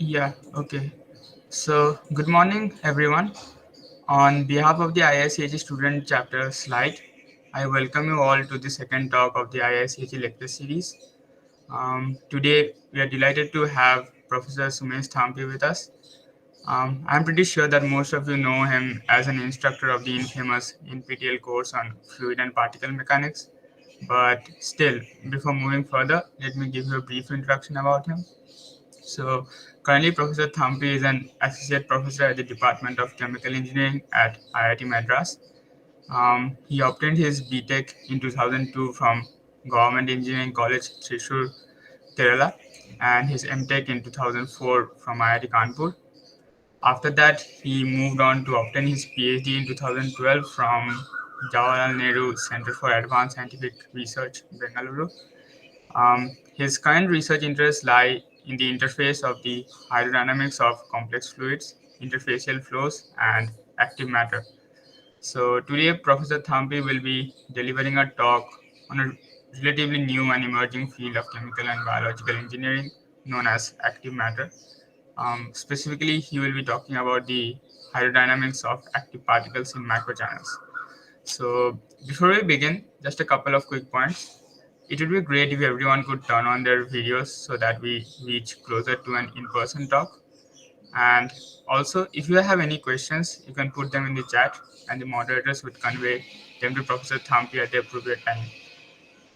Yeah, okay. So, good morning, everyone. On behalf of the IIChE student chapter slide, I welcome you all to the second talk of the IIChE lecture series. Today, we are delighted to have Professor Sumesh Thampi with us. I'm pretty sure that most of you know him as an instructor of the infamous NPTEL course on fluid and particle mechanics. But still, before moving further, let me give you a brief introduction about him. So, currently, Professor Thampi is an associate professor at the Department of Chemical Engineering at IIT Madras. He obtained his BTech in 2002 from Government Engineering College, Thrissur, Kerala, and his MTech in 2004 from IIT Kanpur. After that, he moved on to obtain his PhD in 2012 from Jawaharlal Nehru Center for Advanced Scientific Research, Bengaluru. His current research interests lie in the interface of the hydrodynamics of complex fluids, interfacial flows, and active matter. So, today, Professor Thampi will be delivering a talk on a relatively new and emerging field of chemical and biological engineering known as active matter. Specifically, he will be talking about the hydrodynamics of active particles in microchannels. So, before we begin, just a couple of quick points. It would be great if everyone could turn on their videos so that we reach closer to an in person talk. And also, if you have any questions, you can put them in the chat and the moderators would convey them to Professor Thampi at the appropriate time.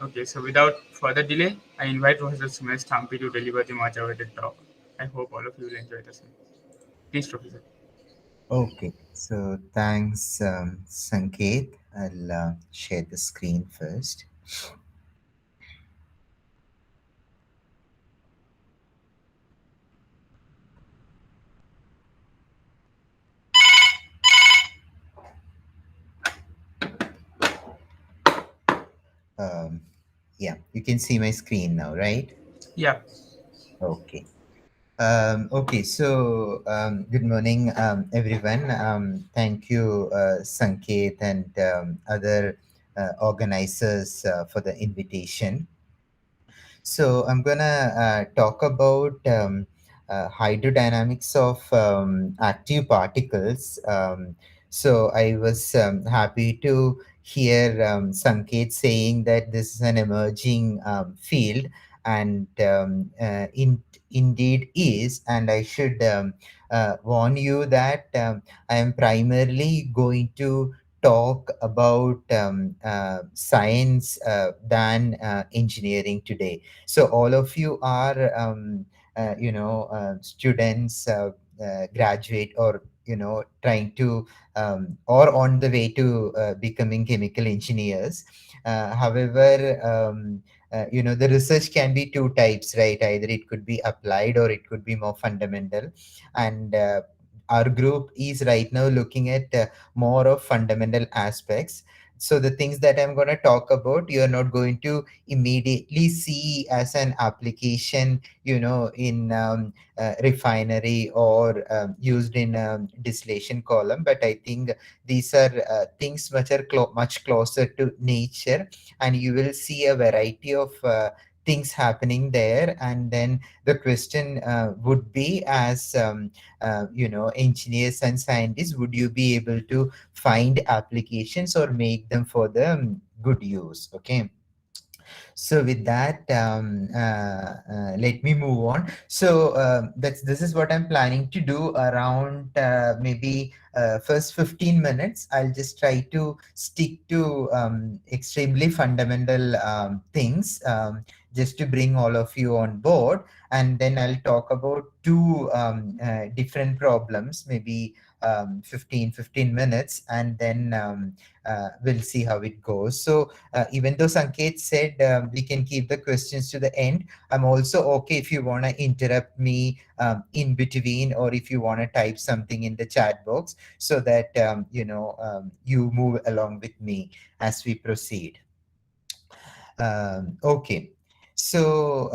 Okay, so without further delay, I invite Professor Sumesh Thampi to deliver the much awaited talk. I hope all of you will enjoy the same. Please, Professor. Okay, so thanks, Sanket. I'll share the screen first. Um, yeah, you can see my screen now, right? Yeah, Okay. Okay, so good morning, everyone. Thank you, Sanket, and other organizers for the invitation. So I'm gonna talk about hydrodynamics of active particles. So I was happy to hear Sanket saying that this is an emerging field, and indeed is. And I should warn you that I am primarily going to talk about science than engineering today. So all of you are, students, graduate, or trying to or on the way to becoming chemical engineers. However, the research can be two types, right? Either it could be applied or it could be more fundamental, and our group is right now looking at more of fundamental aspects. So the things that I'm going to talk about, you are not going to immediately see as an application, in refinery or used in distillation column. But I think these are things which are much closer to nature, and you will see a variety of things happening there. And then the question would be, as engineers and scientists, would you be able to find applications or make them for the good use? Okay, so with that, let me move on. So this is what I'm planning to do around maybe first 15 minutes. I'll just try to stick to extremely fundamental things, just to bring all of you on board. And then I'll talk about two different problems, maybe 15 minutes, and then we'll see how it goes. So even though Sanket said we can keep the questions to the end, I'm also okay if you want to interrupt me in between, or if you want to type something in the chat box, so that you move along with me as we proceed. Okay. So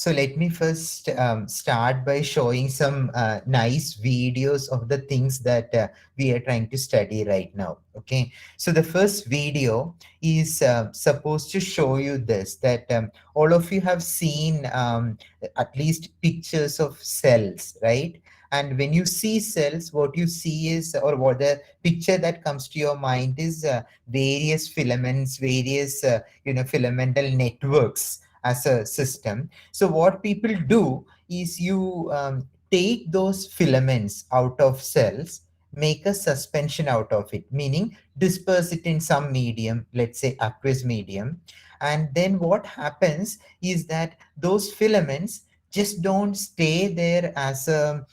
let me first start by showing some nice videos of the things that we are trying to study right now. Okay, so the first video is supposed to show you this, that all of you have seen at least pictures of cells, right? And when you see cells, what you see is, or what the picture that comes to your mind is various filaments, various filamental networks as a system. So what people do is you take those filaments out of cells, make a suspension out of it, meaning disperse it in some medium, let's say aqueous medium. And then what happens is that those filaments just don't stay there as a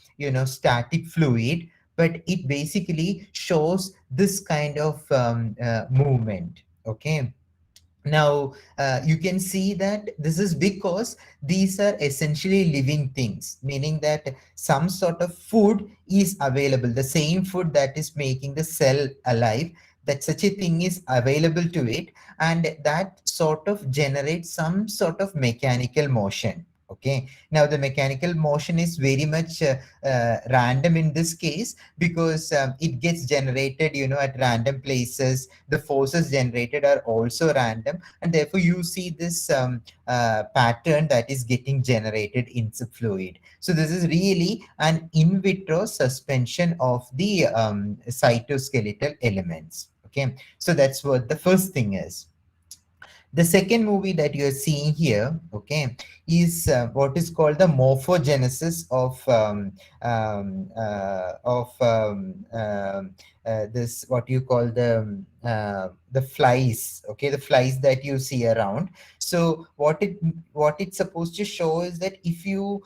static fluid, but it basically shows this kind of movement. Okay, now, you can see that this is because these are essentially living things, meaning that some sort of food is available, the same food that is making the cell alive, that such a thing is available to it, and that sort of generates some sort of mechanical motion. Okay, now the mechanical motion is very much random in this case, because it gets generated at random places. The forces generated are also random, and therefore you see this pattern that is getting generated in the fluid. So this is really an in vitro suspension of the cytoskeletal elements. Okay, so that's what the first thing is. The second movie that you're seeing here, okay, is what is called the morphogenesis of this, what you call the flies. Okay, the flies that you see around. So what it's supposed to show is that if you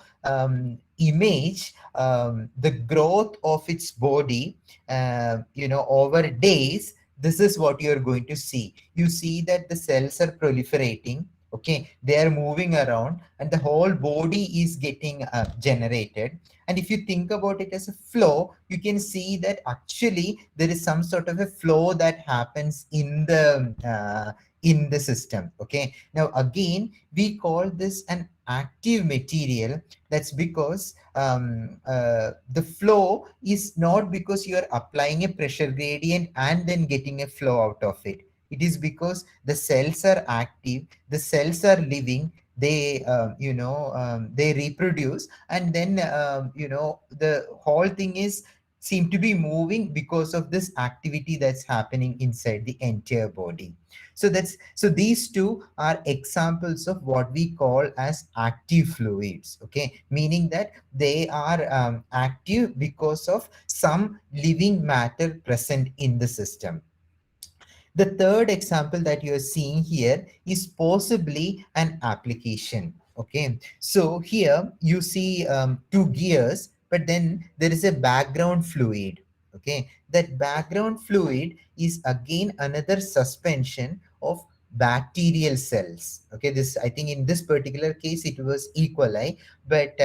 image the growth of its body, over days, this is what you're going to see. You see that the cells are proliferating. Okay, they are moving around, and the whole body is getting generated. And if you think about it as a flow, you can see that actually there is some sort of a flow that happens in the system. Okay, now again, we call this an active material. That's because the flow is not because you are applying a pressure gradient and then getting a flow out of it. It is because the cells are active, the cells are living, they reproduce, and then the whole thing is seem to be moving because of this activity that's happening inside the entire body. So these two are examples of what we call as active fluids. Okay, meaning that they are active because of some living matter present in the system. The third example that you're seeing here is possibly an application. Okay, so here you see two gears, but then there is a background fluid. Okay, that background fluid is again another suspension of bacterial cells. Okay, this, I think in this particular case it was E. coli, but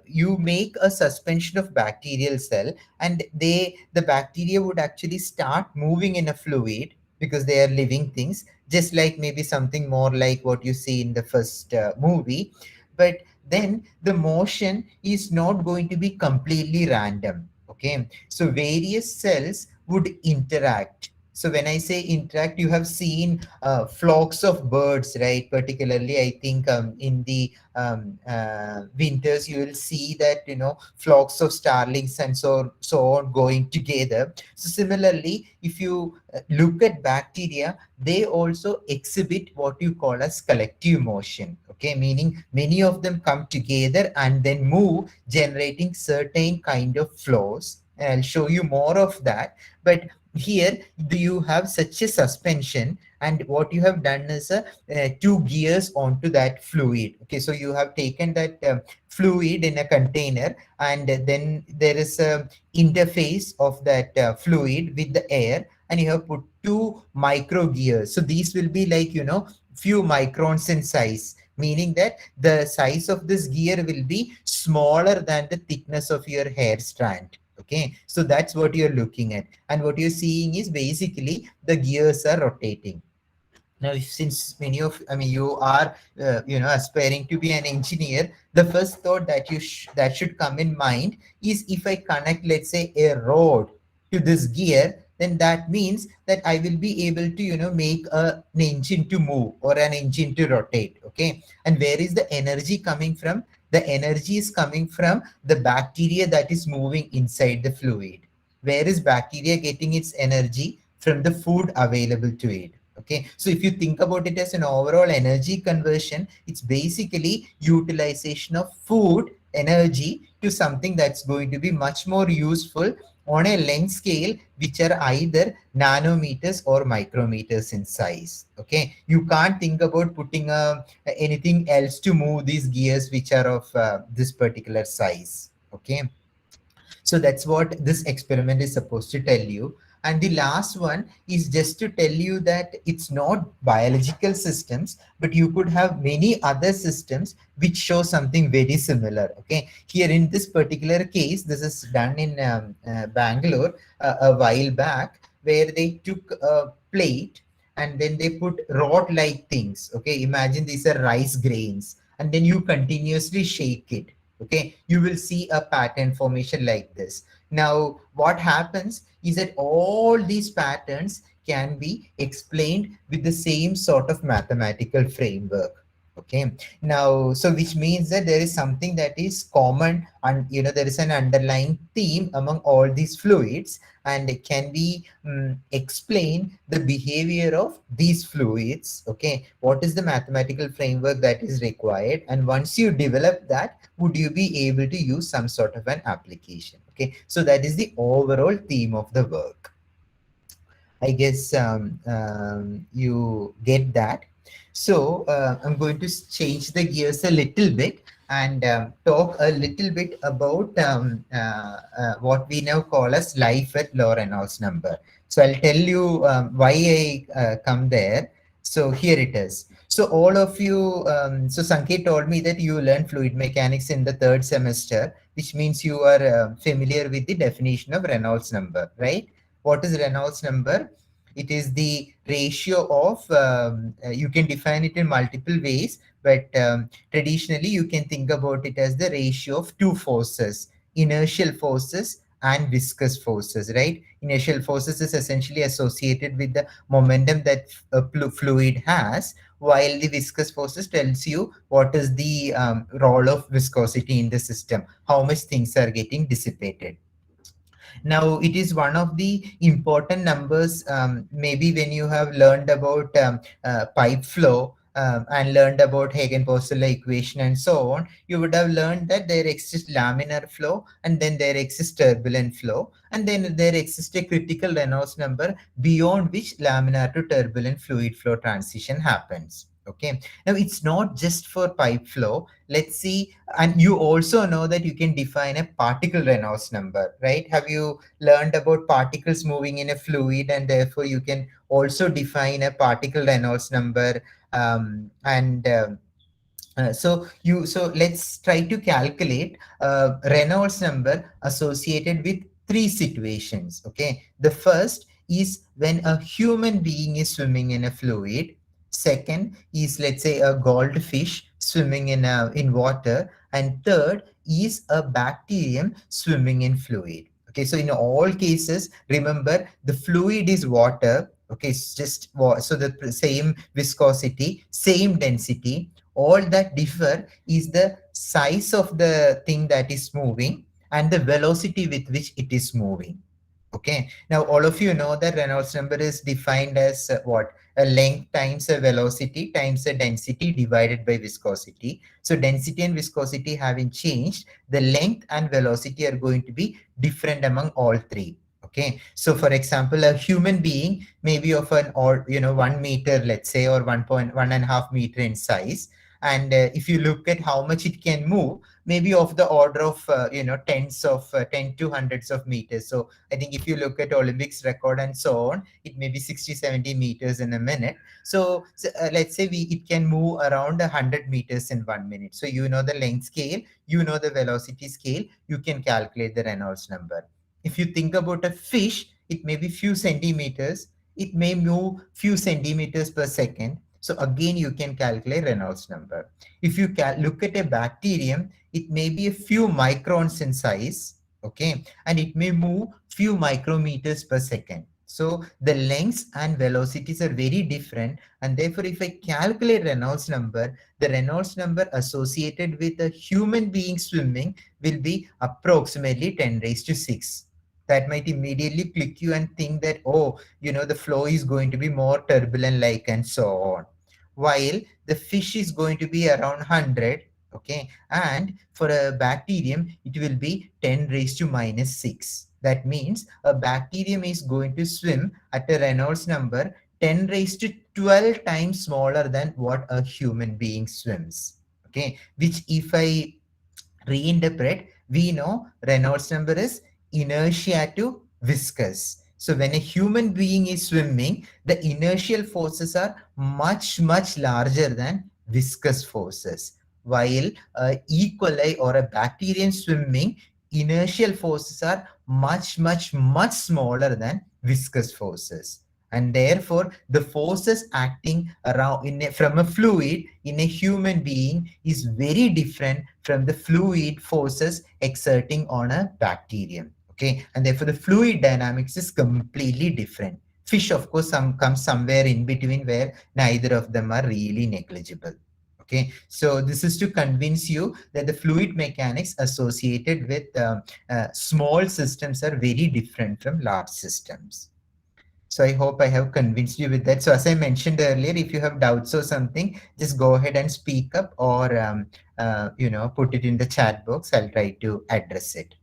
you make a suspension of bacterial cell, and the bacteria would actually start moving in a fluid because they are living things, just like maybe something more like what you see in the first movie. But then the motion is not going to be completely random. Okay, so various cells would interact. So when I say interact, you have seen flocks of birds, right? Particularly, I think in the winters, you will see that flocks of starlings and so on going together. So similarly, if you look at bacteria, they also exhibit what you call as collective motion. Okay, meaning many of them come together and then move, generating certain kind of flows. And I'll show you more of that. But here do you have such a suspension, and what you have done is two gears onto that fluid. Okay, so you have taken that fluid in a container, and then there is a interface of that fluid with the air, and you have put two micro gears. So these will be like few microns in size, meaning that the size of this gear will be smaller than the thickness of your hair strand. Okay, so that's what you're looking at, and what you're seeing is basically the gears are rotating. Now, since many of, I mean, you are, aspiring to be an engineer, the first thought that that should come in mind is, if I connect, let's say, a rod to this gear, then that means that I will be able to, make an engine to move or an engine to rotate. Okay, and where is the energy coming from? The energy is coming from the bacteria that is moving inside the fluid. Where is bacteria getting its energy? From the food available to it. Okay, so if you think about it as an overall energy conversion, it's basically utilization of food energy to something that's going to be much more useful on a length scale, which are either nanometers or micrometers in size. Okay, you can't think about putting anything else to move these gears which are of this particular size. Okay, so that's what this experiment is supposed to tell you. And the last one is just to tell you that it's not biological systems, but you could have many other systems which show something very similar. Okay, here in this particular case, this is done in Bangalore a while back, where they took a plate and then they put rod like things. Okay, imagine these are rice grains, and then you continuously shake it. Okay, you will see a pattern formation like this. Now what happens is that all these patterns can be explained with the same sort of mathematical framework. Okay, now, so which means that there is something that is common, and there is an underlying theme among all these fluids, and it can be explain the behavior of these fluids. Okay, what is the mathematical framework that is required, and once you develop that, would you be able to use some sort of an application? Okay, so that is the overall theme of the work. I guess you get that. So I'm going to change the gears a little bit and talk a little bit about what we now call as life at low Reynolds number. So I'll tell you why I come there. So here it is. So all of you, so Sanket told me that you learned fluid mechanics in the third semester, which means you are familiar with the definition of Reynolds number, right? What is Reynolds number? It is the ratio of, you can define it in multiple ways, but traditionally you can think about it as the ratio of two forces: inertial forces and viscous forces, right? Inertial forces is essentially associated with the momentum that a fluid has, while the viscous forces tells you what is the role of viscosity in the system, how much things are getting dissipated. Now, it is one of the important numbers. Maybe when you have learned about pipe flow and learned about Hagen-Poiseuille equation and so on, you would have learned that there exists laminar flow, and then there exists turbulent flow, and then there exists a critical Reynolds number beyond which laminar to turbulent fluid flow transition happens. Okay, now it's not just for pipe flow. Let's see, and you also know that you can define a particle Reynolds number, right? Have you learned about particles moving in a fluid, and therefore you can also define a particle Reynolds number? And so let's try to calculate Reynolds number associated with three situations. Okay, the first is when a human being is swimming in a fluid. Second is, let's say, a goldfish swimming in water, and third is a bacterium swimming in fluid. Okay, so in all cases, remember the fluid is water. Okay, it's just so the same viscosity, same density. All that differ is the size of the thing that is moving and the velocity with which it is moving. Okay, now all of you know that Reynolds number is defined as what? A length times a velocity times a density divided by viscosity. So density and viscosity having changed, the length and velocity are going to be different among all three. Okay, so for example, a human being may be of an, or 1 meter, let's say, or 1.5 meter in size. And if you look at how much it can move, maybe of the order of tens of 10 to hundreds of meters. So I think if you look at Olympics record and so on, it may be 60, 70 meters in a minute. So let's say it can move around 100 meters in 1 minute. So you know the length scale, you know the velocity scale, you can calculate the Reynolds number. If you think about a fish, it may be few centimeters. it may move few centimeters per second. So again, you can calculate Reynolds number. If you look at a bacterium, it may be a few microns in size, okay, and it may move few micrometers per second. So the lengths and velocities are very different, and therefore if I calculate Reynolds number, the Reynolds number associated with a human being swimming will be approximately 10 raised to 6. That might immediately click you and think that, oh, the flow is going to be more turbulent, like, and so on. While the fish is going to be around 100, okay, and for a bacterium, it will be 10 raised to minus 6. That means a bacterium is going to swim at a Reynolds number 10 raised to 12 times smaller than what a human being swims. Okay, which if I reinterpret, we know Reynolds number is inertia to viscous. So when a human being is swimming, the inertial forces are much, much larger than viscous forces. While E. coli or a bacterium swimming, inertial forces are much, much, much smaller than viscous forces. And therefore, the forces acting around from a fluid in a human being is very different from the fluid forces exerting on a bacterium. Okay, and therefore the fluid dynamics is completely different. Fish, of course, comes somewhere in between where neither of them are really negligible. Okay, so this is to convince you that the fluid mechanics associated with small systems are very different from large systems. So I hope I have convinced you with that. So as I mentioned earlier, if you have doubts or something, just go ahead and speak up, or put it in the chat box. I'll try to address it.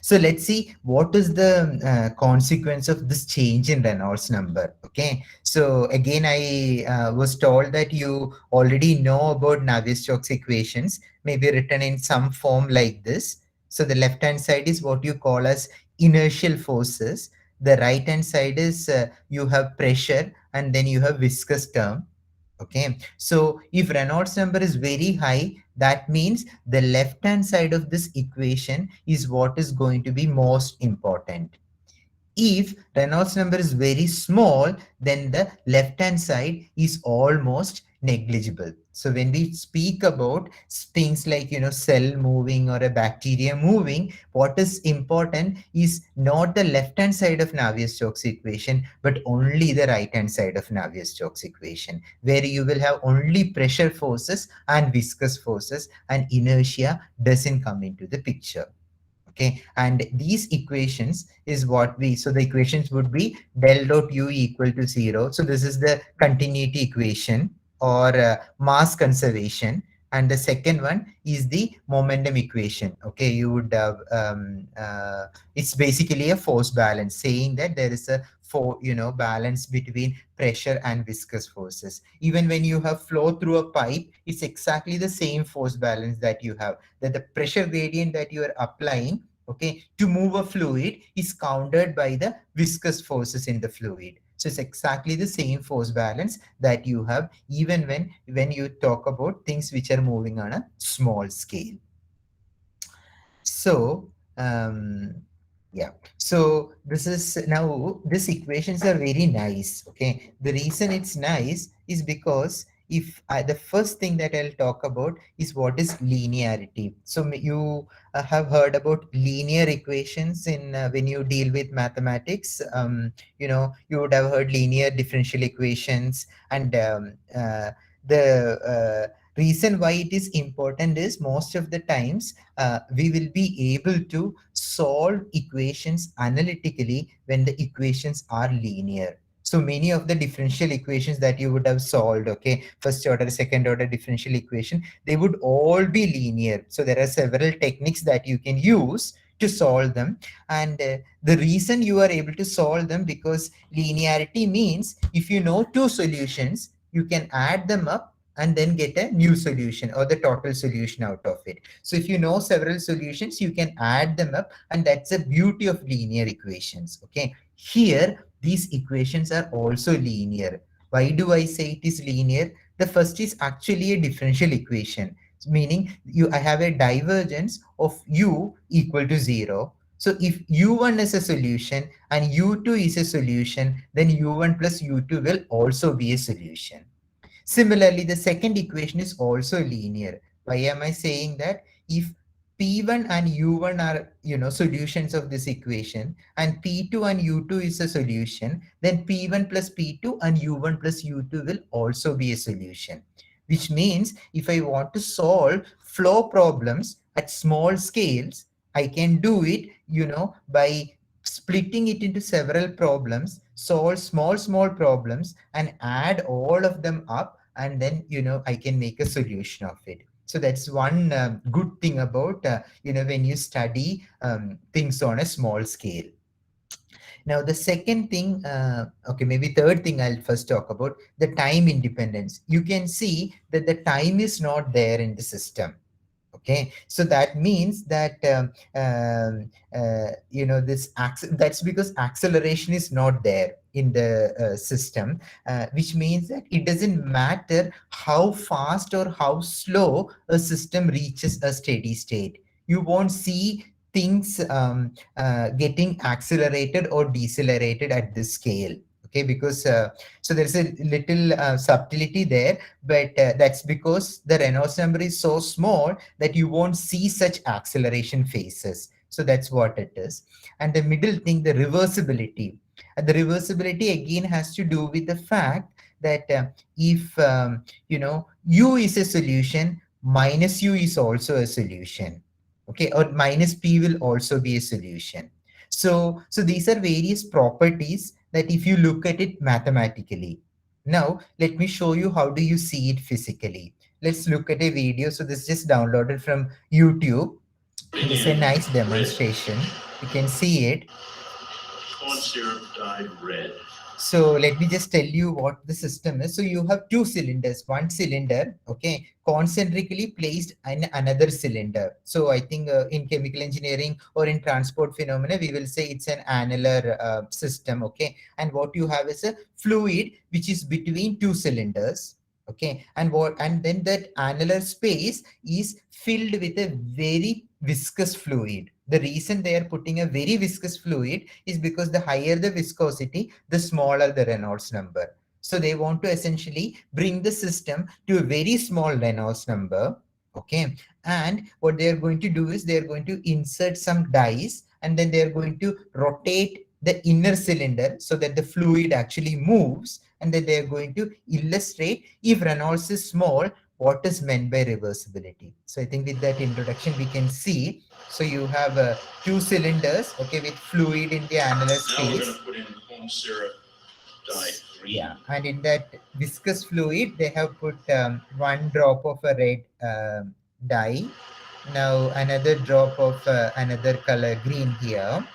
So let's see what is the consequence of this change in Reynolds number. Okay. So again, I was told that you already know about Navier-Stokes equations, maybe written in some form like this. So the left hand side is what you call as inertial forces. The right hand side is you have pressure, and then you have viscous term. Okay, so if Reynolds number is very high, that means the left hand side of this equation is what is going to be most important. If Reynolds number is very small, then the left hand side is almost negligible. So when we speak about things like, cell moving or a bacteria moving, what is important is not the left hand side of Navier-Stokes equation, but only the right hand side of Navier-Stokes equation, where you will have only pressure forces and viscous forces, and inertia doesn't come into the picture. Okay, and these equations is what so the equations would be del dot u equal to 0. So this is the continuity equation, or mass conservation, and the second one is the momentum equation. Okay, you would have it's basically a force balance, saying that there is a balance between pressure and viscous forces. Even when you have flow through a pipe, it's exactly the same force balance that you have, that the pressure gradient that you are applying, okay, to move a fluid is countered by the viscous forces in the fluid. So it's exactly the same force balance that you have even when you talk about things which are moving on a small scale. So yeah, so this is now, these equations are very nice. Okay, the reason it's nice is because if the first thing that I'll talk about is what is linearity. So you have heard about linear equations in when you deal with mathematics. You would have heard linear differential equations, and the reason why it is important is most of the times we will be able to solve equations analytically when the equations are linear. So many of the differential equations that you would have solved, okay, first order, second order differential equation, they would all be linear. So there are several techniques that you can use to solve them. And the reason you are able to solve them, because linearity means if you know two solutions, you can add them up and then get a new solution, or the total solution out of it. So if you know several solutions, you can add them up, and that's the beauty of linear equations. Okay, here these equations are also linear. Why do I say it is linear? The first is actually a differential equation, meaning I have a divergence of u equal to 0. So if u1 is a solution and u2 is a solution, then u1 plus u2 will also be a solution. Similarly, the second equation is also linear. Why am I saying that? If P1 and U1 are, solutions of this equation, and P2 and U2 is a solution, then P1 plus P2 and U1 plus U2 will also be a solution. Which means if I want to solve flow problems at small scales, I can do it, by splitting it into several problems, solve small problems, and add all of them up, and then I can make a solution of it. So that's one good thing about when you study things on a small scale. Now the second thing, okay, maybe third thing I'll first talk about, the time independence. You can see that the time is not there in the system. Okay, so that means that this that's because acceleration is not there in the system, which means that it doesn't matter how fast or how slow a system reaches a steady state. You won't see things getting accelerated or decelerated at this scale. Okay, because so there's a little subtlety there, but that's because the Reynolds number is so small that you won't see such acceleration phases. So that's what it is. And the middle thing, the reversibility. And the reversibility again has to do with the fact that if u is a solution, minus u is also a solution. Okay, or minus p will also be a solution. So these are various properties that if you look at it mathematically. Now, let me show you how do you see it physically. Let's look at a video. So this is just downloaded from YouTube. This is a nice demonstration. You can see it. Corn syrup dyed red. So let me just tell you what the system is. So you have two cylinders, one cylinder, okay, concentrically placed in another cylinder. So I think in chemical engineering or in transport phenomena, we will say it's an annular system, okay. And what you have is a fluid which is between two cylinders, okay. And then that annular space is filled with a very viscous fluid. The reason they are putting a very viscous fluid is because the higher the viscosity, the smaller the Reynolds number. So they want to essentially bring the system to a very small Reynolds number. Okay. And what they are going to do is they are going to insert some dies, and then they are going to rotate the inner cylinder so that the fluid actually moves, and then they are going to illustrate if Reynolds is small, what is meant by reversibility. So I think with that introduction, we can see. So you have two cylinders, okay, with fluid in the annular space. Now we're going to put in corn syrup dyed green. Yeah, and in that viscous fluid, they have put one drop of a red dye. Now another drop of another color green here.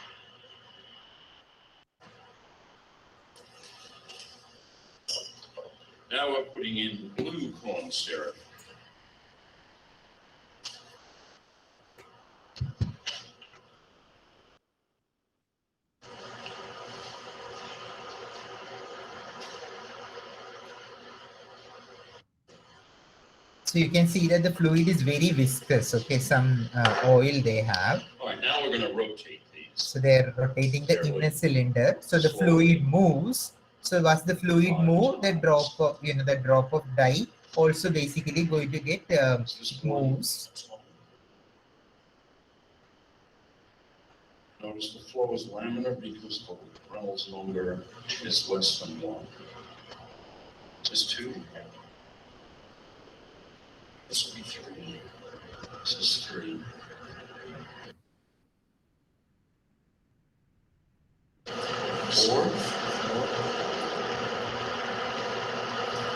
Now we're putting in blue corn syrup. So you can see that the fluid is very viscous. Okay, some oil they have. All right, now we're going to rotate these. So they're rotating the inner cylinder. So the fluid moves. So as the fluid moves, the drop of the drop of dye also basically going to get moves. Notice the flow is laminar because the Reynolds number is less than 1. This is 2. This will be 3. This is 3. 4.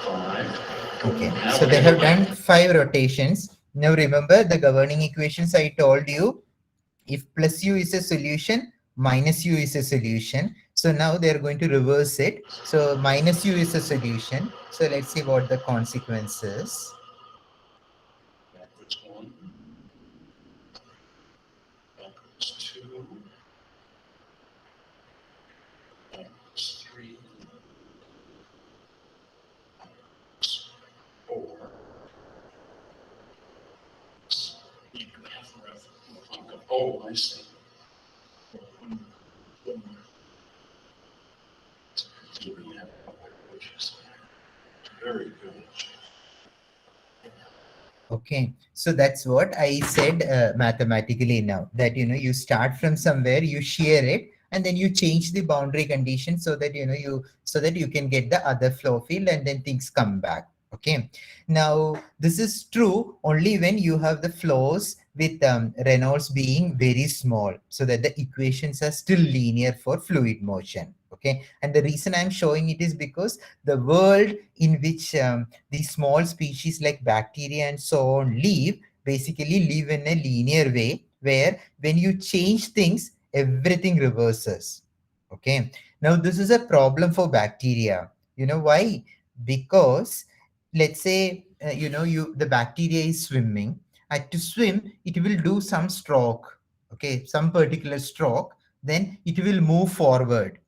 5. Okay, so they have done 5 rotations. Now remember the governing equations I told you. If plus u is a solution, minus u is a solution. So now they are going to reverse it. So minus u is a solution. So let's see what the consequence is. Backwards 1. Backwards 2. Backwards 3. Backwards 4. Oh, I see. Okay, so that's what I said mathematically now, that you start from somewhere, you shear it, and then you change the boundary condition so that you can get the other flow field, and then things come back. Okay, now this is true only when you have the flows with Reynolds being very small, so that the equations are still linear for fluid motion. Okay, and the reason I'm showing it is because the world in which these small species like bacteria and so on basically live in a linear way, where when you change things, everything reverses. Okay, now this is a problem for bacteria. You know why? Because let's say the bacteria is swimming, and to swim it will do some stroke, okay, some particular stroke, then it will move forward.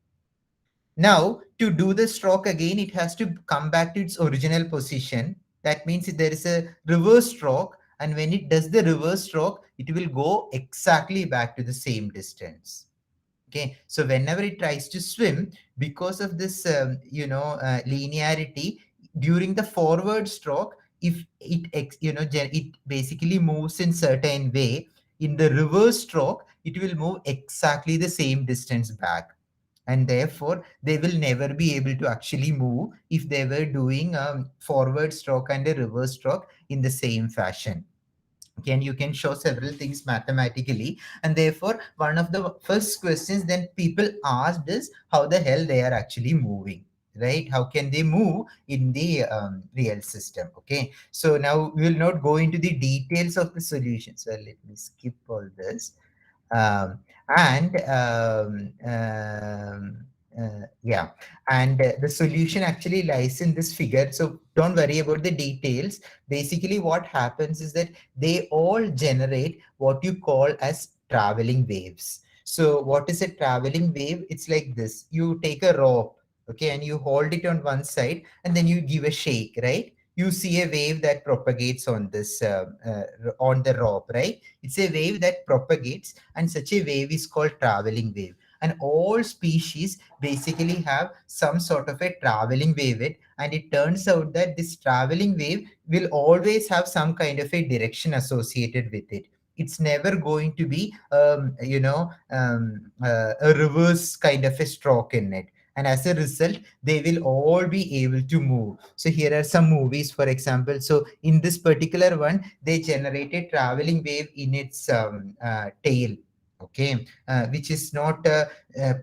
Now, to do the stroke again, it has to come back to its original position. That means there is a reverse stroke, and when it does the reverse stroke, it will go exactly back to the same distance. Okay, so whenever it tries to swim, because of this, linearity during the forward stroke, if it basically moves in certain way, in the reverse stroke, it will move exactly the same distance back, and therefore they will never be able to actually move if they were doing a forward stroke and a reverse stroke in the same fashion. You can show several things mathematically, and therefore one of the first questions then people asked is how the hell they are actually moving, right? How can they move in the real system? Okay, so now we will not go into the details of the solution, so let me skip all this. um, and yeah, and the solution actually lies in this figure, so don't worry about the details. Basically what happens is that they all generate what you call as traveling waves. So what is a traveling wave? It's like this: you take a rope, okay, and you hold it on one side, and then you give a shake, right? You see a wave that propagates on this on the rope, right? It's a wave that propagates, and such a wave is called traveling wave. And all species basically have some sort of a traveling wave, and it turns out that this traveling wave will always have some kind of a direction associated with it. It's never going to be a reverse kind of a stroke in it, and as a result they will all be able to move. So here are some movies, for example. So in this particular one, they generated traveling wave in its tail, okay, which is not a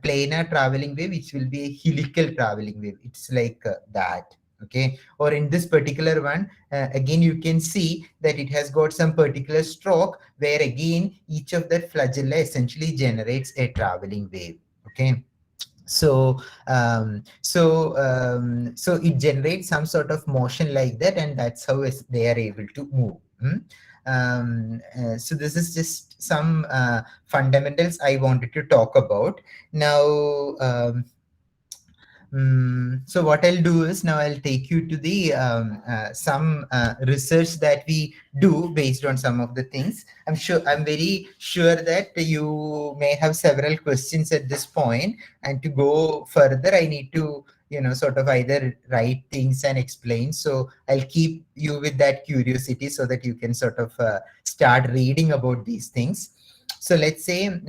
planar traveling wave, which will be a helical traveling wave. It's like that. Okay, or in this particular one, again you can see that it has got some particular stroke, where again each of the flagella essentially generates a traveling wave. Okay, so it generates some sort of motion like that, and that's how they are able to move. So this is just some fundamentals I wanted to talk about now. So what I'll do is now I'll take you to the some research that we do based on some of the things. I'm very sure that you may have several questions at this point, and to go further, I need to sort of either write things and explain. So I'll keep you with that curiosity so that you can sort of start reading about these things. So let's say,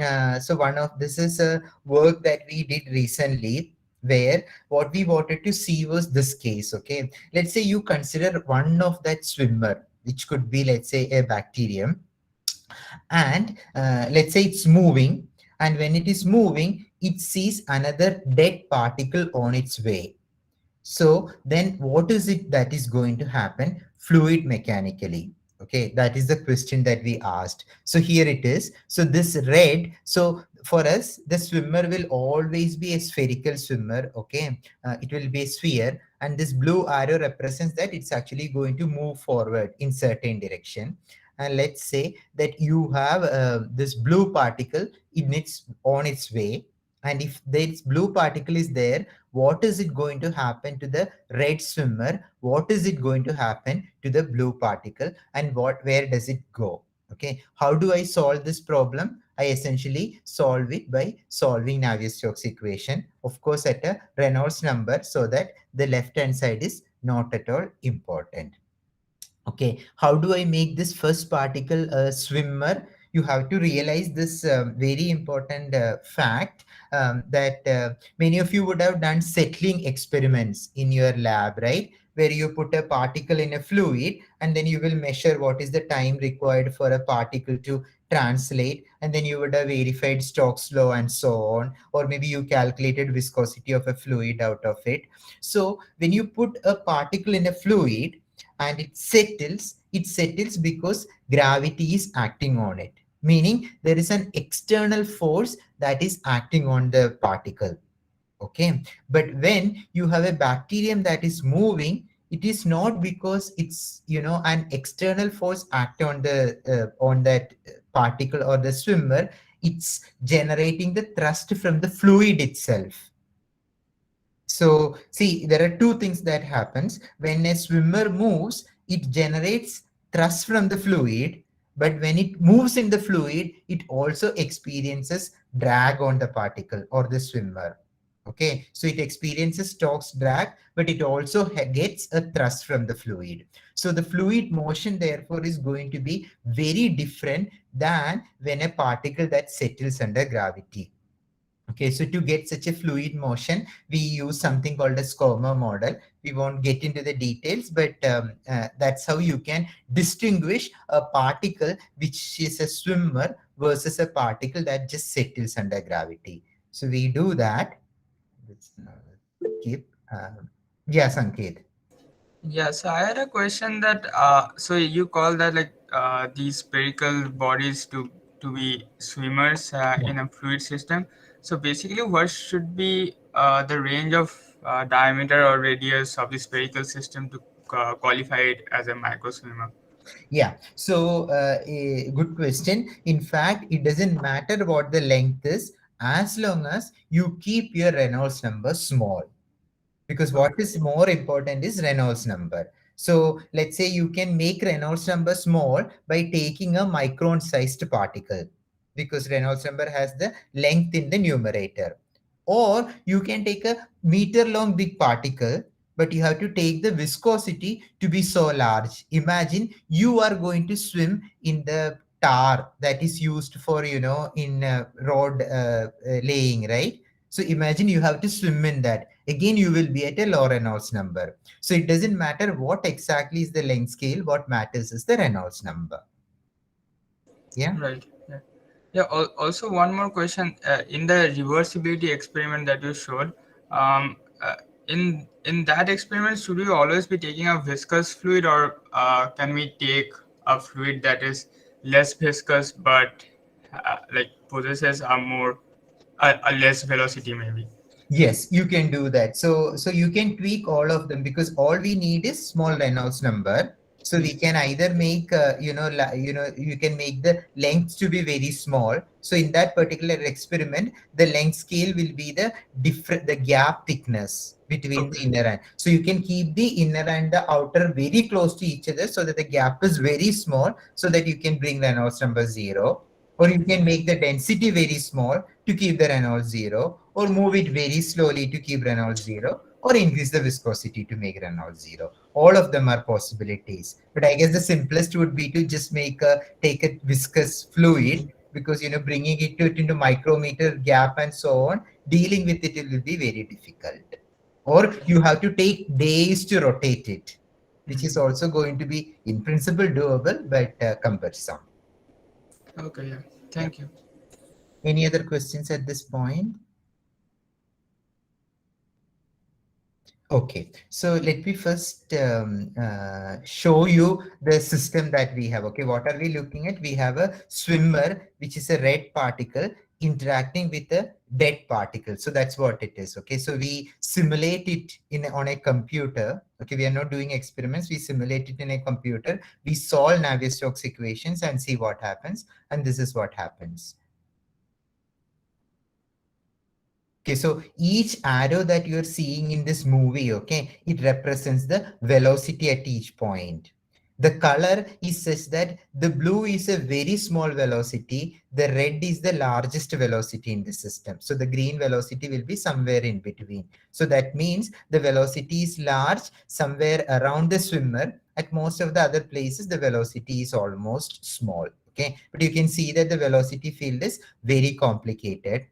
so one of this is a work that we did recently, where what we wanted to see was this case. Okay, let's say you consider one of that swimmer, which could be, let's say, a bacterium, and let's say it's moving, and when it is moving, it sees another dead particle on its way. So then what is it that is going to happen fluid mechanically? Okay, that is the question that we asked. So here it is. So this red, so for us, the swimmer will always be a spherical swimmer. Okay, it will be a sphere, and this blue arrow represents that it's actually going to move forward in certain direction. And let's say that you have this blue particle in its on its way, and if this blue particle is there, what is it going to happen to the red swimmer? What is it going to happen to the blue particle, and where does it go? Okay, how do I solve this problem? I essentially solve it by solving Navier-Stokes equation, of course at a Reynolds number, so that the left hand side is not at all important. Okay, how do I make this first particle a swimmer? You have to realize this very important fact, that many of you would have done settling experiments in your lab, right? Where you put a particle in a fluid and then you will measure what is the time required for a particle to translate, and then you would have verified Stokes law and so on, or maybe you calculated viscosity of a fluid out of it. So when you put a particle in a fluid and it settles because gravity is acting on it, meaning there is an external force that is acting on the particle. Okay, but when you have a bacterium that is moving, it is not because it's, an external force act on the on that particle or the swimmer. It's generating the thrust from the fluid itself. So see, there are two things that happens when a swimmer moves. It generates thrust from the fluid, but when it moves in the fluid, it also experiences drag on the particle or the swimmer. Okay, so it experiences Stokes drag, but it also gets a thrust from the fluid. So the fluid motion therefore is going to be very different than when a particle that settles under gravity. Okay, so to get such a fluid motion, we use something called a SCOMA model. We won't get into the details, but that's how you can distinguish a particle which is a swimmer versus a particle that just settles under gravity. So we do that. Let's keep. Yeah, Sanket. Yeah, so I had a question that so you call that like these spherical bodies to be swimmers in a fluid system. So basically, what should be the range of diameter or radius of the spherical system to qualify it as a microswimmer? Yeah, so a good question. In fact, it doesn't matter what the length is as long as you keep your Reynolds number small, because what Okay. is more important is Reynolds number. So let's say you can make Reynolds number small by taking a micron sized particle, because Reynolds number has the length in the numerator. Or you can take a meter long big particle, but you have to take the viscosity to be so large. Imagine you are going to swim in the tar that is used for, in road laying, right? So imagine you have to swim in that. Again, you will be at a low Reynolds number. So it doesn't matter what exactly is the length scale. What matters is the Reynolds number. Yeah. Right. Yeah. Yeah. Also, one more question. In the reversibility experiment that you showed, in that experiment, should we always be taking a viscous fluid, or can we take a fluid that is less viscous but like possesses a more a less velocity, maybe? Yes, you can do that. So you can tweak all of them, because all we need is small Reynolds number. So we Yes. can either make, you can make the length to be very small. So in that particular experiment, the length scale will be the gap thickness between the Okay. inner and. So you can keep the inner and the outer very close to each other, so that the gap is very small, so that you can bring Reynolds number zero. Or you can make the density very small to keep the Reynolds zero, or move it very slowly to keep Reynolds zero, or increase the viscosity to make Reynolds zero. All of them are possibilities. But I guess the simplest would be to just take a viscous fluid, because bringing into micrometer gap and so on, dealing with it will be very difficult. Or you have to take days to rotate it, which is Mhm. also going to be in principle doable, but cumbersome. Okay. Yeah. Yeah. Thank you. Any other questions at this point? Okay, so let me first show you the system that we have. Okay, what are we looking at? We have a swimmer, which is a red particle interacting with a dead particle. So that's what it is. Okay, so we simulate it on a computer. Okay, we are not doing experiments. We simulate it in a computer. We solve Navier-Stokes equations and see what happens. And this is what happens. Okay, so each arrow that you're seeing in this movie, okay, it represents the velocity at each point. The color is such that the blue is a very small velocity, the red is the largest velocity in the system. So the green velocity will be somewhere in between. So that means the velocity is large somewhere around the swimmer. At most of the other places, the velocity is almost small. Okay, but you can see that the velocity field is very complicated.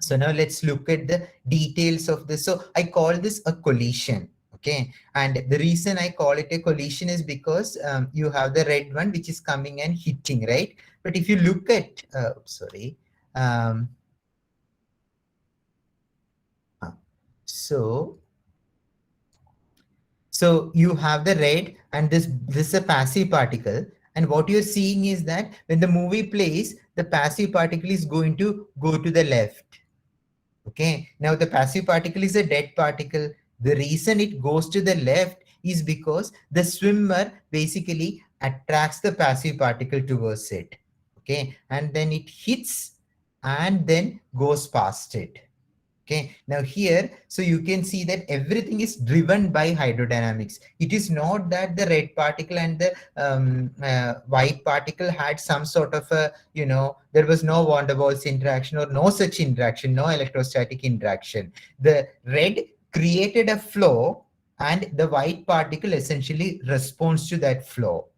So now let's look at the details of this. So I call this a collision. Okay, and the reason I call it a collision is because you have the red one which is coming and hitting, right? But if you look at, sorry, um, uh, so so you have the red, and this is a passive particle. And what you're seeing is that when the movie plays, the passive particle is going to go to the left. Okay, now the passive particle is a dead particle. The reason it goes to the left is because the swimmer basically attracts the passive particle towards it. Okay, and then it hits and then goes past it. Okay, now here, so you can see that everything is driven by hydrodynamics. It is not that the red particle and the white particle had some sort of a, there was no van der Waals interaction or no such interaction, no electrostatic interaction. The red created a flow and the white particle essentially responds to that flow.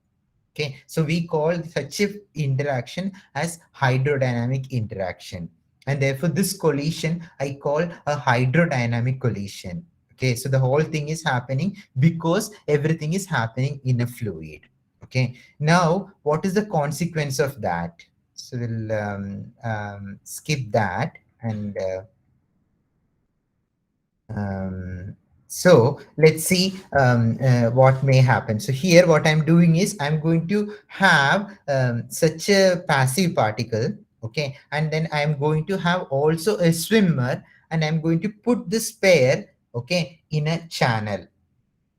Okay, so we call such a interaction as hydrodynamic interaction, and therefore this collision I call a hydrodynamic collision. Okay, so the whole thing is happening because everything is happening in a fluid. Okay, now what is the consequence of that? So we'll skip that and um, so let's see what may happen. So here what I'm doing is I'm going to have such a passive particle, okay, and then I'm going to have also a swimmer, and I'm going to put this pair, okay, in a channel,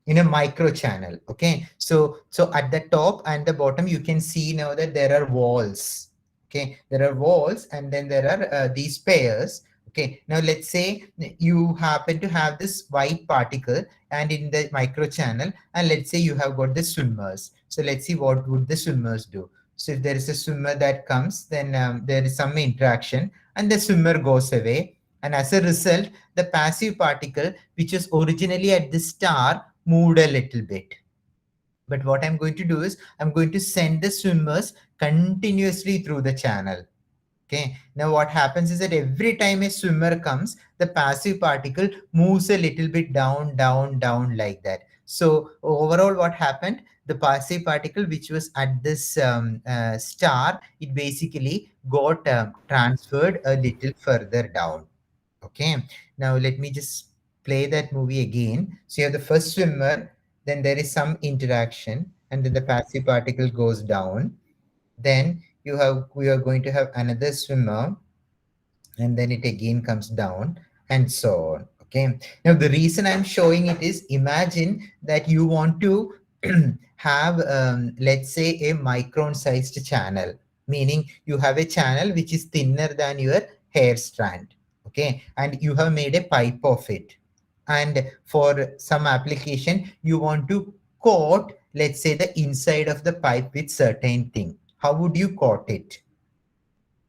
in a micro channel. Okay, so at the top and the bottom you can see now that there are walls. Okay, there are walls, and then there are these pairs. Okay, now let's say you happen to have this white particle and in the micro channel, and let's say you have got the swimmers. So let's see what would the swimmers do. So if there is a swimmer that comes, then there is some interaction and the swimmer goes away, and as a result the passive particle which was originally at the star moved a little bit. But what I'm going to do is I'm going to send the swimmers continuously through the channel. Okay, now what happens is that every time a swimmer comes, the passive particle moves a little bit down, down, down, like that. So overall what happened, the passive particle which was at this star, it basically got transferred a little further down. Okay, now let me just play that movie again. So you have the first swimmer, then there is some interaction, and then the passive particle goes down. Then we are going to have another swimmer, and then it again comes down, and so on. Okay, now the reason I'm showing it is, imagine that you want to have let's say a micron sized channel, meaning you have a channel which is thinner than your hair strand. Okay, and you have made a pipe of it, and for some application you want to coat, let's say, the inside of the pipe with certain thing. How would you coat it?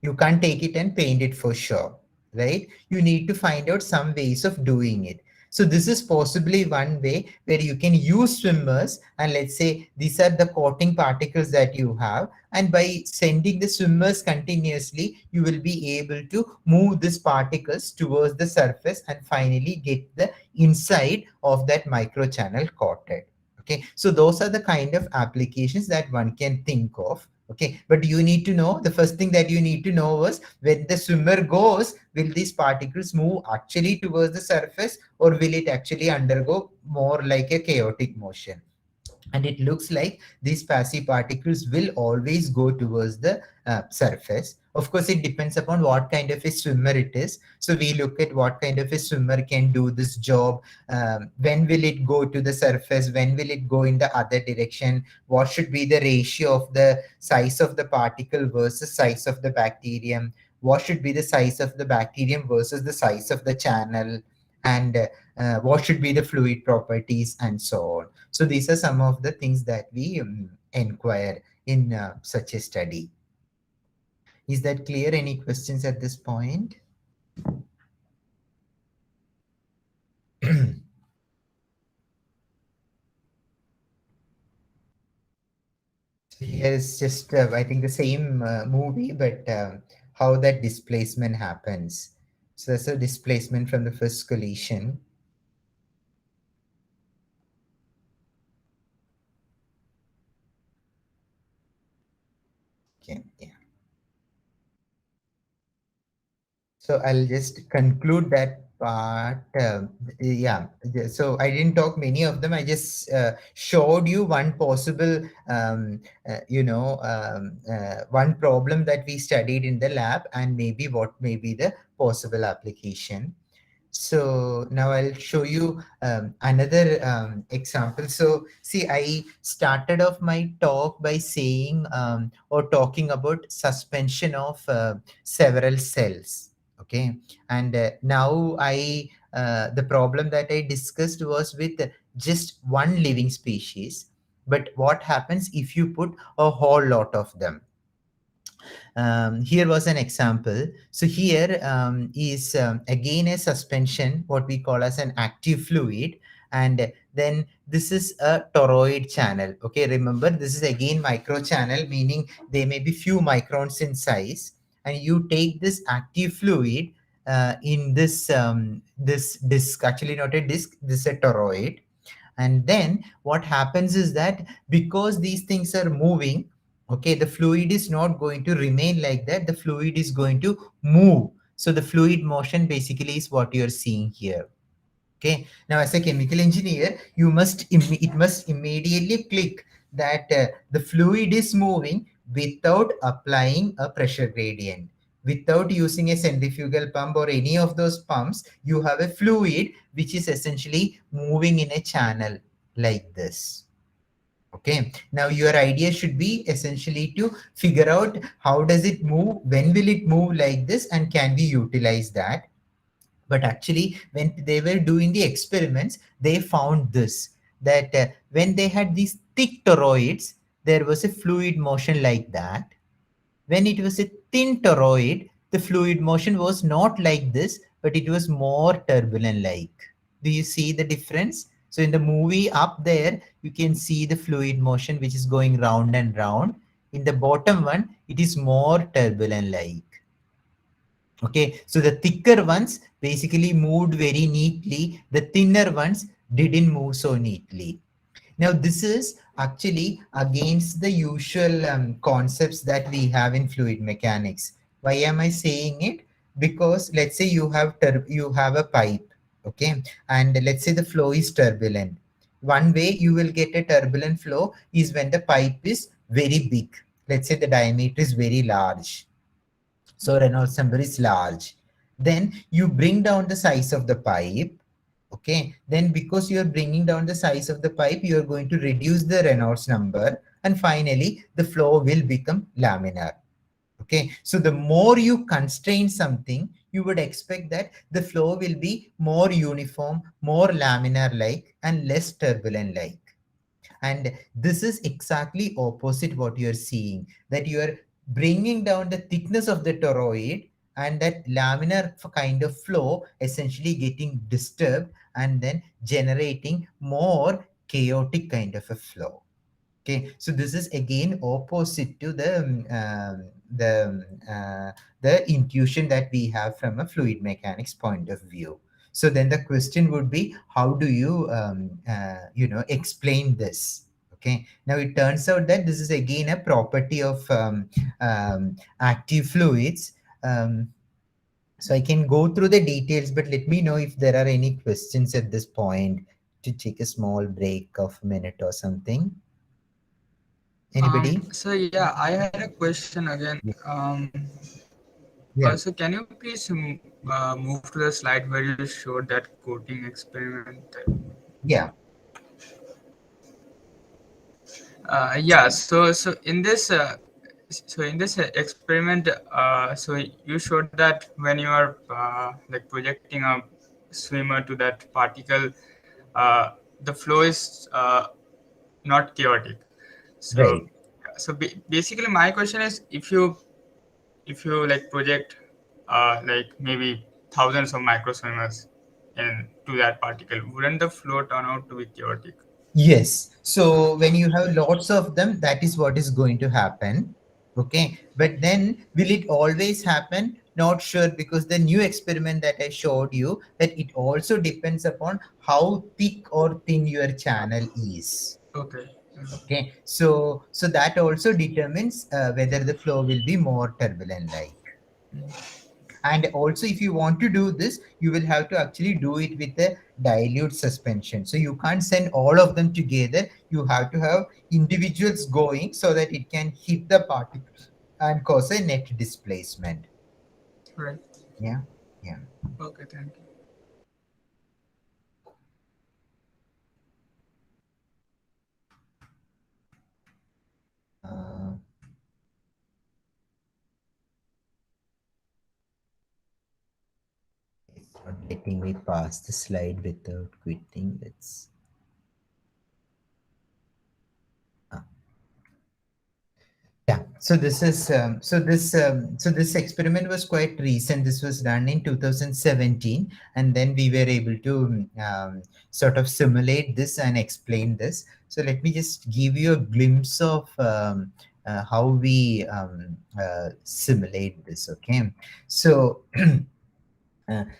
You can't take it and paint it for sure, right? You need to find out some ways of doing it. So this is possibly one way where you can use swimmers, and let's say these are the coating particles that you have, and by sending the swimmers continuously you will be able to move these particles towards the surface and finally get the inside of that microchannel coated. Okay, so those are the kind of applications that one can think of. Okay, but you need to know, the first thing that you need to know was, when the swimmer goes, will these particles move actually towards the surface, or will it actually undergo more like a chaotic motion? And it looks like these passive particles will always go towards the surface. Of course, it depends upon what kind of a swimmer it is. So we look at what kind of a swimmer can do this job. When will it go to the surface? When will it go in the other direction? What should be the ratio of the size of the particle versus size of the bacterium? What should be the size of the bacterium versus the size of the channel? and what should be the fluid properties and so on. So these are some of the things that we inquire in such a study. Is that clear? Any questions at this point? Here is just, I think, the same movie, but how that displacement happens. So that's a displacement from the first collision. Okay, yeah. So I'll just conclude that part. Yeah. So I didn't talk many of them. I just showed you one possible, one problem that we studied in the lab, and maybe what may be the possible application. So now I'll show you another example. So see, I started off my talk by saying or talking about suspension of several cells. Okay, and now the problem that I discussed was with just one living species. But what happens if you put a whole lot of them? Here was an example. So here is again a suspension, what we call as an active fluid, and then this is a toroid channel. Okay, remember this is again microchannel, meaning there may be few microns in size, and you take this active fluid in this disc, actually not a disc, this is a toroid. And then what happens is that because these things are moving, okay, the fluid is not going to remain like that, the fluid is going to move. So the fluid motion basically is what you're seeing here. Okay, now as a chemical engineer, it must immediately click that the fluid is moving without applying a pressure gradient, without using a centrifugal pump or any of those pumps. You have a fluid which is essentially moving in a channel like this. Okay, now your idea should be essentially to figure out how does it move, when will it move like this, and can we utilize that. But actually, when they were doing the experiments, they found this, that when they had these thick toroids, there was a fluid motion like that. When it was a thin toroid, the fluid motion was not like this, but it was more turbulent like. Do you see the difference? So in the movie up there, you can see the fluid motion which is going round and round. In the bottom one, it is more turbulent like. Okay, so the thicker ones basically moved very neatly. The thinner ones didn't move so neatly. Now, this is actually against the usual concepts that we have in fluid mechanics. Why am I saying it? Because let's say you have a pipe, okay, and let's say the flow is turbulent. One way you will get a turbulent flow is when the pipe is very big. Let's say the diameter is very large, so Reynolds number is large. Then you bring down the size of the pipe. Okay, then because you are bringing down the size of the pipe, you are going to reduce the Reynolds number, and finally the flow will become laminar. Okay, so the more you constrain something, you would expect that the flow will be more uniform, more laminar like, and less turbulent like. And this is exactly opposite what you are seeing, that you are bringing down the thickness of the toroid, and that laminar kind of flow essentially getting disturbed and then generating more chaotic kind of a flow. Okay, so this is again opposite to the the intuition that we have from a fluid mechanics point of view. So then the question would be, how do you explain this? Okay, now it turns out that this is again a property of active fluids. So I can go through the details, but let me know if there are any questions at this point, to take a small break of a minute or something. Anybody? So yeah, I had a question again. Yeah. Yeah. So can you please move to the slide where you showed that coating experiment? Yeah. Yeah. So in this experiment, so you showed that when you are like projecting a swimmer to that particle, the flow is not chaotic. So, Right. basically, my question is, if you like project like maybe thousands of microswimmers into that particle, wouldn't the flow turn out to be chaotic? Yes. So when you have lots of them, that is what is going to happen. Okay. But then will it always happen? Not sure, because the new experiment that I showed you, that it also depends upon how thick or thin your channel is. Okay. Okay. So that also determines whether the flow will be more turbulent like. And also, if you want to do this, you will have to actually do it with a dilute suspension. So you can't send all of them together. You have to have individuals going so that it can hit the particles and cause a net displacement. Right. Yeah. Yeah. Okay. Thank you. uh, it's not letting me pass the slide without quitting. Let's uh, Yeah, so this experiment was quite recent. This was done in 2017, and then we were able to sort of simulate this and explain this. So let me just give you a glimpse of how we simulate this. Okay, so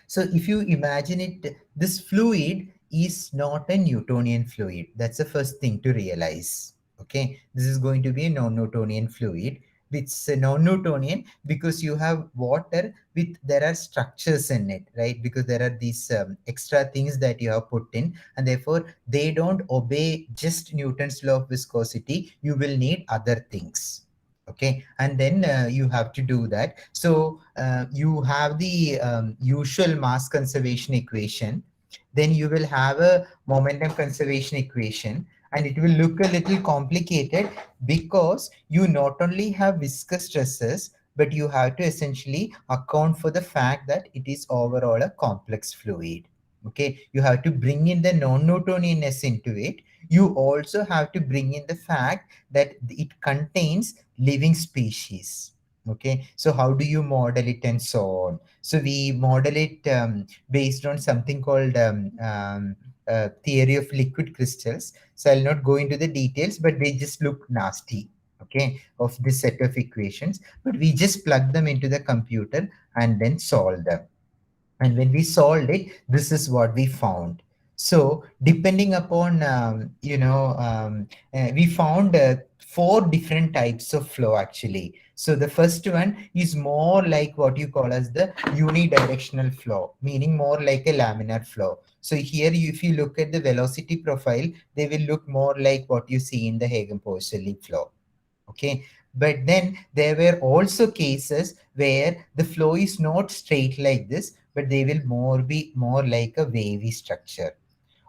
so if you imagine it, this fluid is not a Newtonian fluid. That's the first thing to realize. Okay, this is going to be a non-Newtonian fluid. It's a non-Newtonian because you have water with, there are structures in it, right? Because there are these extra things that you have put in, and therefore they don't obey just Newton's law of viscosity. You will need other things. Okay, and then you have to do that. So you have the usual mass conservation equation, then you will have a momentum conservation equation, and it will look a little complicated because you not only have viscous stresses, but you have to essentially account for the fact that it is overall a complex fluid. Okay, you have to bring in the non-Newtonianness into it. You also have to bring in the fact that it contains living species. Okay, so how do you model it and so on? So we model it based on something called theory of liquid crystals. So I'll not go into the details, but they just look nasty, okay, of this set of equations. But we just plug them into the computer and then solve them. And when we solved it, this is what we found. So depending upon we found four different types of flow actually. So the first one is more like what you call as the unidirectional flow, meaning more like a laminar flow. So here if you look at the velocity profile, they will look more like what you see in the Hagen-Poiseuille flow. Okay, but then there were also cases where the flow is not straight like this, but they will be more like a wavy structure.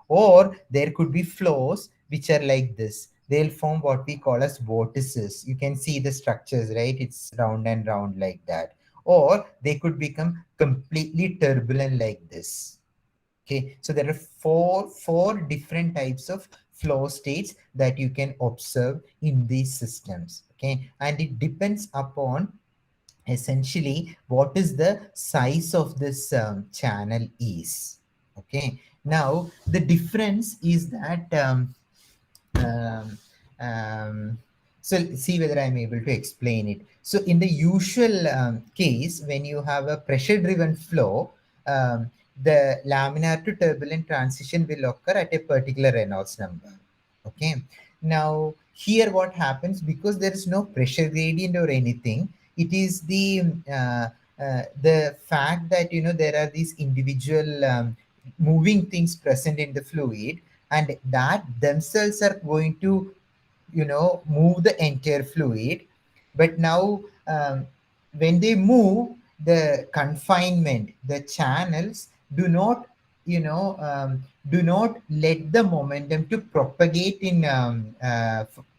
Or there could be flows which are like this. They'll form what we call as vortices. You can see the structures, right? It's round and round like that. Or they could become completely turbulent like this. Okay, so there are four different types of flow states that you can observe in these systems. Okay, and it depends upon essentially what is the size of this channel is. Okay, now the difference is that um, um, so see whether I'm able to explain it. So in the usual case, when you have a pressure driven flow, the laminar to turbulent transition will occur at a particular Reynolds number. Okay, now here what happens, because there is no pressure gradient or anything, it is the fact that there are these individual moving things present in the fluid, and that themselves are going to move the entire fluid. But now when they move, the confinement, the channels do not do not let the momentum to propagate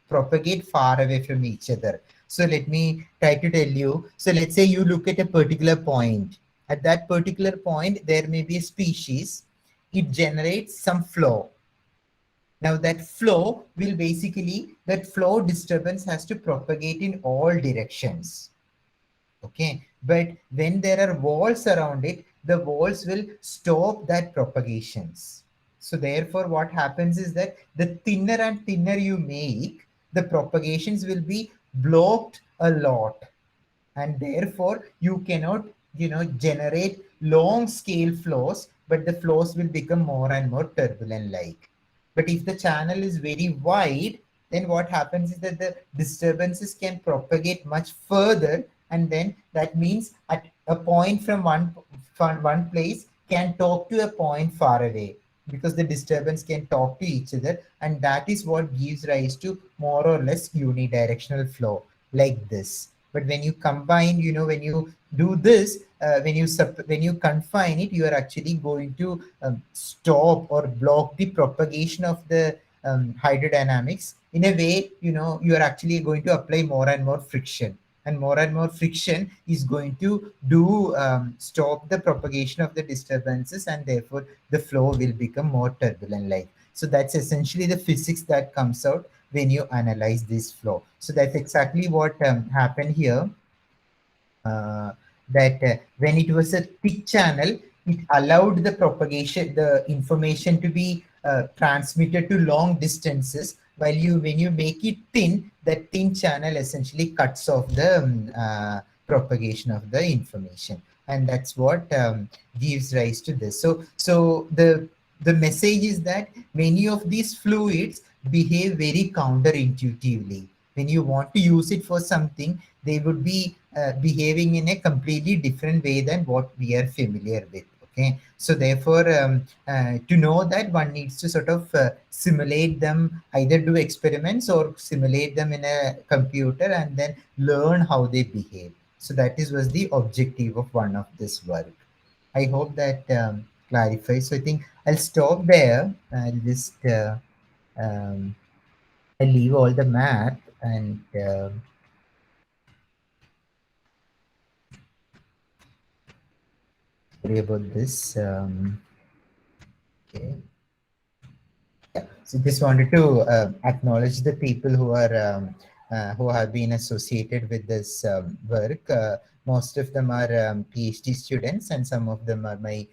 propagate far away from each other. So let me try to tell you. So let's say you look at a particular point, At that particular point, there may be a species. It generates some flow. Now that flow will basically, that flow disturbance has to propagate in all directions. Okay, but when there are walls around it, the walls will stop that propagations. So therefore what happens is that the thinner and thinner you make, the propagations will be blocked a lot, and therefore you cannot, generate long scale flows, but the flows will become more and more turbulent like. But if the channel is very wide, then what happens is that the disturbances can propagate much further, and then that means at a point from one place can talk to a point far away, because the disturbance can talk to each other, and that is what gives rise to more or less unidirectional flow like this. But when you combine, when you do this, when you confine it, you are actually going to stop or block the propagation of the hydrodynamics. In a way, you are actually going to apply more and more friction, and more friction is going to do stop the propagation of the disturbances, and therefore the flow will become more turbulent like. So that's essentially the physics that comes out when you analyze this flow. So that's exactly what happened here. That when it was a thick channel, it allowed the propagation, the information to be transmitted to long distances. While when you make it thin, that thin channel essentially cuts off the propagation of the information, and that's what gives rise to this. So the message is that many of these fluids behave very counterintuitively. When you want to use it for something, they would be behaving in a completely different way than what we are familiar with. Okay, so therefore to know that, one needs to sort of simulate them, either do experiments or simulate them in a computer, and then learn how they behave. So that is was the objective of one of this work. I hope that clarifies. So I think I'll stop there. I'll just um, I'll leave all the math, and sorry about this. Okay. Yeah. So just wanted to acknowledge the people who have been associated with this work. Most of them are PhD students, and some of them are my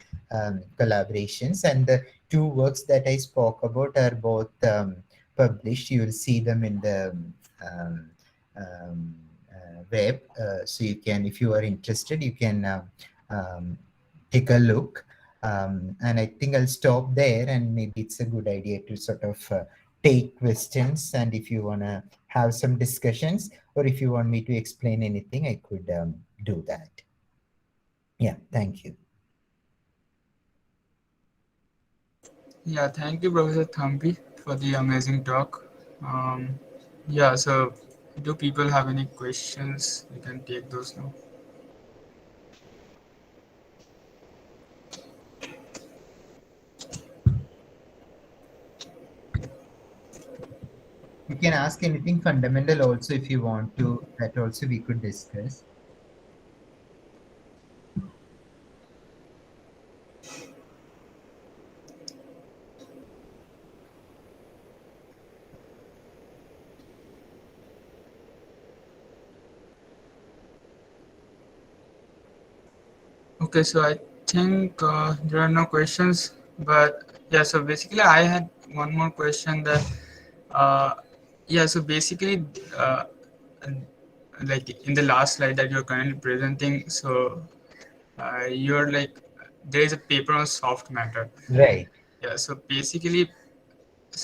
collaborations. And the two works that I spoke about are both published. You will see them in the um, web. So you can, if you are interested, you can um, take a look. And I think I'll stop there, and maybe it's a good idea to sort of take questions. And if you want to have some discussions, or if you want me to explain anything, I could do that. Yeah, thank you. Yeah, thank you, Professor Thampi, for the amazing talk. Um, yeah, so do people have any questions? You can take those now. You can ask anything fundamental also if you want to. That also we could discuss. Okay, so I think there are no questions, but yeah, so basically I had one more question that, uh, yeah, so basically, like in the last slide that you're currently presenting, so you're like, there is a paper on soft matter. Right. Yeah, so basically,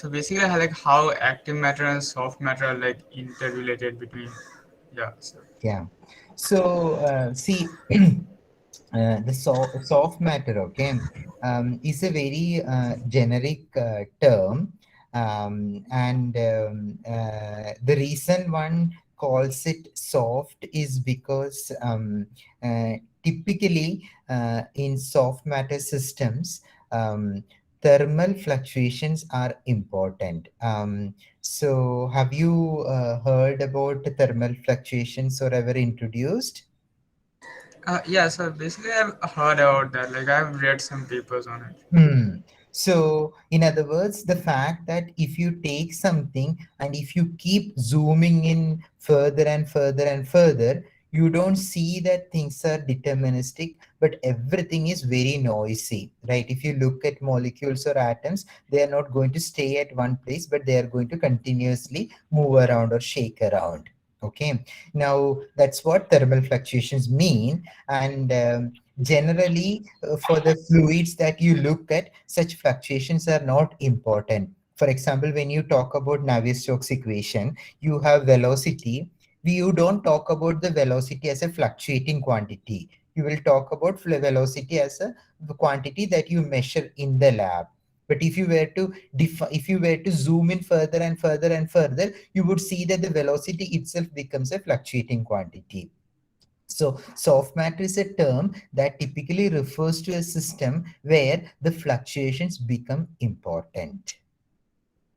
I like how active matter and soft matter are like interrelated between. Yeah. So Yeah. So see, the soft matter, okay, is a very generic term, and the reason one calls it soft is because typically in soft matter systems, um, thermal fluctuations are important. So have you heard about thermal fluctuations or ever introduced? Yeah, so basically I've heard about that. Like I've read some papers on it. Hmm. So, in other words, the fact that if you take something and if you keep zooming in further and further and further, you don't see that things are deterministic, but everything is very noisy, right? If you look at molecules or atoms, they are not going to stay at one place, but they are going to continuously move around or shake around. Okay. Now, that's what thermal fluctuations mean. And generally, for the fluids that you look at, such fluctuations are not important. For example, when you talk about Navier-Stokes equation, you have velocity. You don't talk about the velocity as a fluctuating quantity. You will talk about velocity as a quantity that you measure in the lab. But if you were to if you were to zoom in further and further and further, you would see that the velocity itself becomes a fluctuating quantity. So, soft matter is a term that typically refers to a system where the fluctuations become important.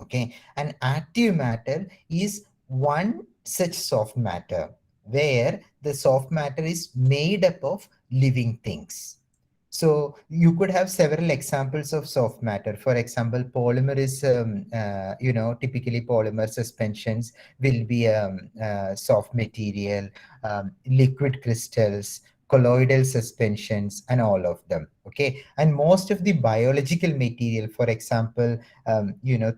Okay, and active matter is one such soft matter where the soft matter is made up of living things. So you could have several examples of soft matter. For example, polymer is, typically polymer suspensions will be soft material, liquid crystals, colloidal suspensions, and all of them. Okay, and most of the biological material, for example,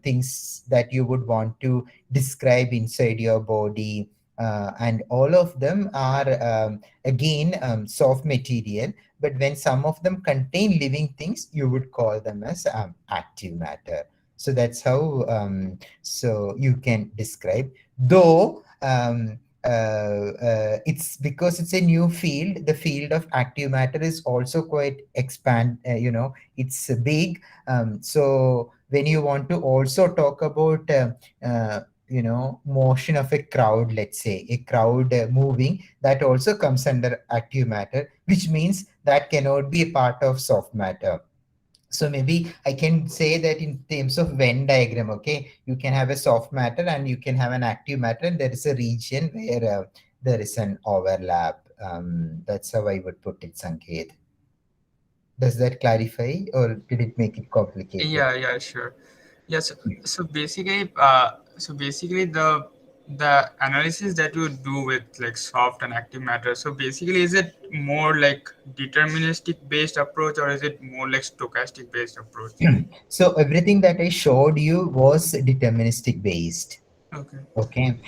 things that you would want to describe inside your body, and all of them are again soft material, but when some of them contain living things, you would call them as active matter. So that's how so you can describe. Though it's because it's a new field, the field of active matter is also quite it's big. So when you want to also talk about motion of a crowd, let's say a crowd moving, that also comes under active matter, which means that cannot be a part of soft matter. So maybe I can say that in terms of Venn diagram, okay, you can have a soft matter and you can have an active matter, and there is a region where there is an overlap. That's how I would put it, Sanket. Does that clarify, or did it make it complicated? Yeah, yeah, sure. Yes. So basically, the analysis that you do with like soft and active matter. So basically, is it more like deterministic based approach or is it more like stochastic based approach? So everything that I showed you was deterministic based. Okay. Okay.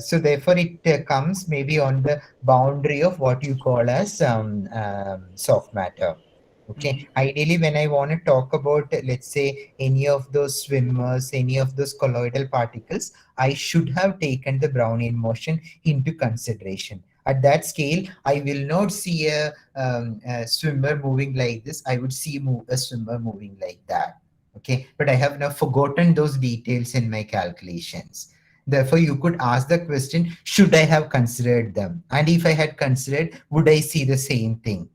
So therefore it comes maybe on the boundary of what you call as soft matter. Okay. Mhm. Ideally, when I want to talk about, let's say, any of those swimmers, any of those colloidal particles, I should have taken the Brownian motion into consideration. At that scale, I will not see a swimmer moving like this. I would see a swimmer moving like that. Okay, but I have now forgotten those details in my calculations. Therefore, you could ask the question, should I have considered them? And if I had considered, would I see the same thing?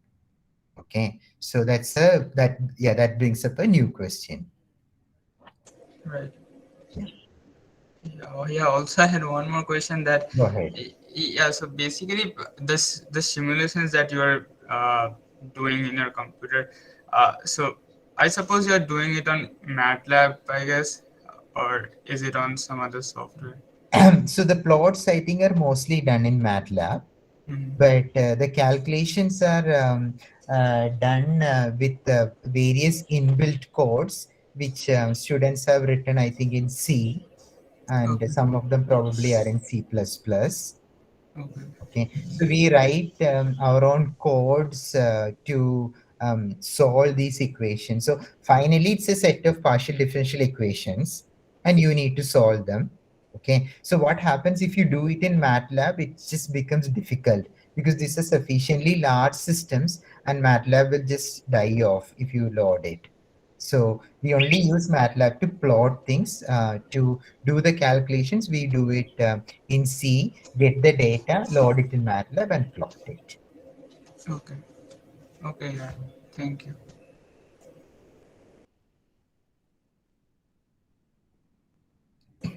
Okay, so that brings up a new question. Right. Yeah, Yeah, oh, yeah. Also, I had one more question that, go ahead. yeah. So basically, this the simulations that you are doing in your computer. So I suppose you are doing it on MATLAB, I guess, or is it on some other software? So the plots I think are mostly done in MATLAB, Mhm. but the calculations are done with various inbuilt codes, which students have written, I think, in C, and Okay. some of them probably are in C++. Okay. Okay, so we write our own codes to solve these equations. So finally, it's a set of partial differential equations, and you need to solve them. Okay, so what happens if you do it in MATLAB? It just becomes difficult because these are sufficiently large systems, and MATLAB will just die off if you load it. So we only use MATLAB to plot things, to do the calculations. We do it in C, get the data, load it in MATLAB, and plot it. Okay. Okay. Yeah. Thank you.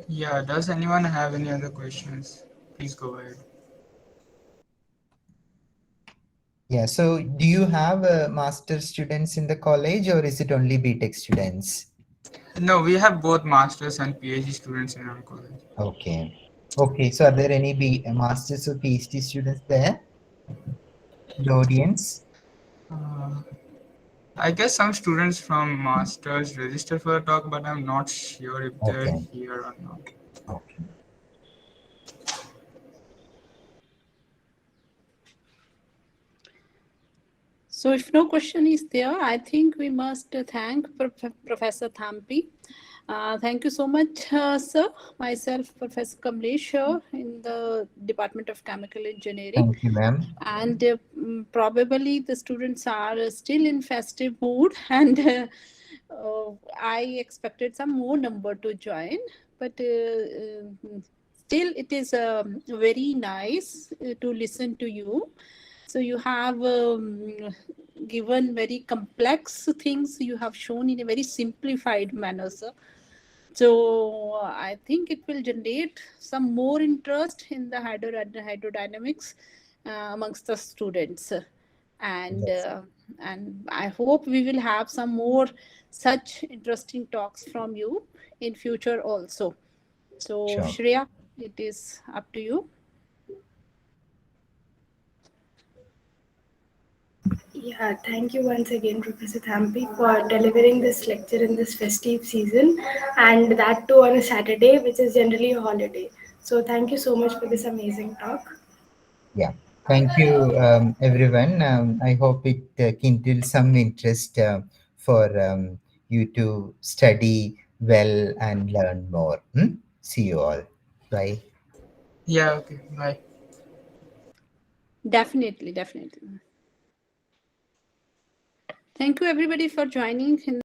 Yeah. Does anyone have any other questions? Please go ahead. Yeah. So do you have master students in the college, or is it only BTech students? No, we have both masters and PhD students in our college. Okay. Okay. So are there any masters or PhD students there in the audience? Uh, I guess some students from masters register for the talk, but I'm not sure if they're Okay. here or not. Okay. So, if no question is there, I think we must thank Professor Thampi. Thank you so much, sir. Myself, Professor Kamlesh here in the Department of Chemical Engineering. Thank you, ma'am. And probably the students are still in festive mood, and I expected some more number to join, but still it is very nice to listen to you. So you have given very complex things, you have shown in a very simplified manner, sir. So I think it will generate some more interest in the hydrodynamics amongst the students, and Yes. uh, and I hope we will have some more such interesting talks from you in future also. So Sure. Shreya, it is up to you. Yeah, thank you once again, Professor Thampi, for delivering this lecture in this festive season, and that too on a Saturday, which is generally a holiday. So, thank you so much for this amazing talk. Yeah. Thank you, everyone. I hope it kindled some interest for you to study well and learn more. See you all. Bye. Yeah, okay, bye. Definitely, definitely. Thank you everybody for joining in